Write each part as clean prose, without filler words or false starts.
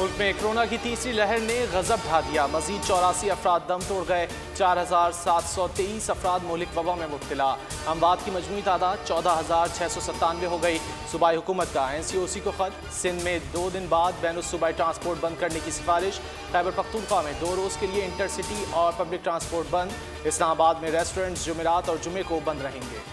मुल्क में कोरोना की तीसरी लहर ने गजब ढा दिया। मजीद 84 अफराद दम तोड़ गए। 4723 अफराद मुल्क वबा में मुब्तला। अमवात की मजमूई तादाद 14,697 हो गई। सूबाई हुकूमत का NCOC को खत। सिंध में 2 दिन बाद बैनुल सूबाई ट्रांसपोर्ट बंद करने की सिफारिश। खैबर पख्तूनख्वा में 2 रोज़ के लिए इंटरसिटी और पब्लिक ट्रांसपोर्ट बंद। इस्लामाबाद में रेस्टोरेंट्स जुमेरात और जुमे को बंद रहेंगे।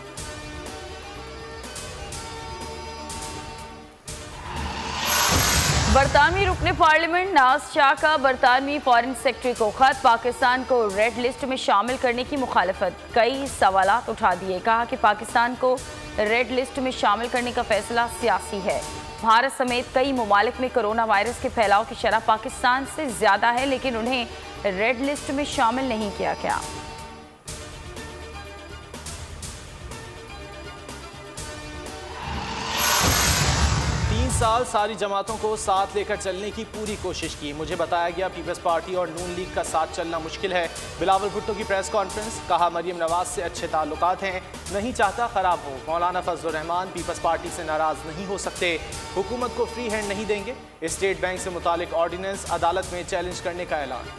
बरतानवी रुकने पार्लियामेंट नाज शाह का बरतानवी फॉरेन सेक्रेटरी को खत। पाकिस्तान को रेड लिस्ट में शामिल करने की मुखालफत। कई सवालात उठा दिए। कहा कि पाकिस्तान को रेड लिस्ट में शामिल करने का फैसला सियासी है। भारत समेत कई ममालिक में कोरोना वायरस के फैलाव की शरह पाकिस्तान से ज्यादा है, लेकिन उन्हें रेड लिस्ट में शामिल नहीं किया गया। 3 साल सारी जमातों को साथ लेकर चलने की पूरी कोशिश की। मुझे बताया गया पीपल्स पार्टी और नून लीग का साथ चलना मुश्किल है। बिलावल भुट्टो की प्रेस कॉन्फ्रेंस। कहा मरियम नवाज से अच्छे ताल्लुकात हैं, नहीं चाहता खराब हो। मौलाना फजलुर रहमान पीपल्स पार्टी से नाराज नहीं हो सकते। हुकूमत को फ्री हैंड नहीं देंगे। स्टेट बैंक से मुतालिक ऑर्डिनेंस अदालत में चैलेंज करने का ऐलान।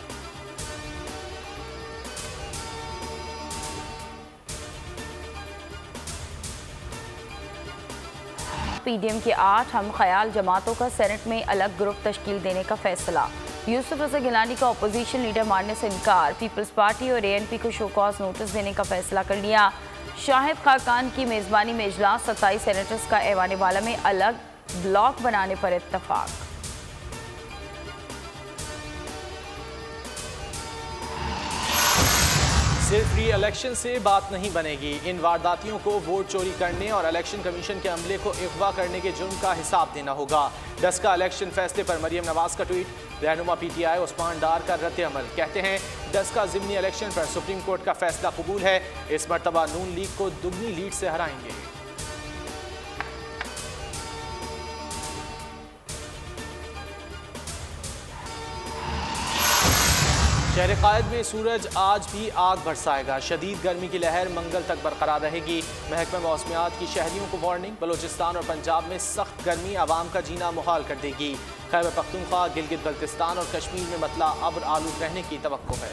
PDM की 8 हम ख्याल जमातों का सेनेट में अलग ग्रुप तश्कील देने का फैसला। यूसुफ रज़ा गिलानी का अपोजिशन लीडर मानने से इनकार। पीपल्स पार्टी और ANP को शो कॉज नोटिस देने का फैसला कर लिया। शाहिद खाकान की मेज़बानी में इजलास। 27 सेनेटर्स का ऐवान वाला में अलग ब्लॉक बनाने पर इत्तफाक। सिर्फ री इलेक्शन से बात नहीं बनेगी। इन वारदातियों को वोट चोरी करने और इलेक्शन कमीशन के अमले को अगवा करने के जुर्म का हिसाब देना होगा। डस्का इलेक्शन फैसले पर मरियम नवाज का ट्वीट। रहनुमा PTI उस्मान डार का रद्द अमल। कहते हैं डस्का ज़िमनी इलेक्शन पर सुप्रीम कोर्ट का फैसला कबूल है। इस मरतबा नून लीग को दुगनी लीड से हराएंगे। शहर कायद में सूरज आज भी आग बरसाएगा। शदीद गर्मी की लहर मंगल तक बरकरार रहेगी। महकमा मौसमियात की शहरियों को वार्निंग। बलोचिस्तान और पंजाब में सख्त गर्मी आवाम का जीना मुहाल कर देगी। खैबर पख्तूनख्वा, गिलगित बल्तिस्तान और कश्मीर में मतला अब्र आलूद रहने की तवक्को है।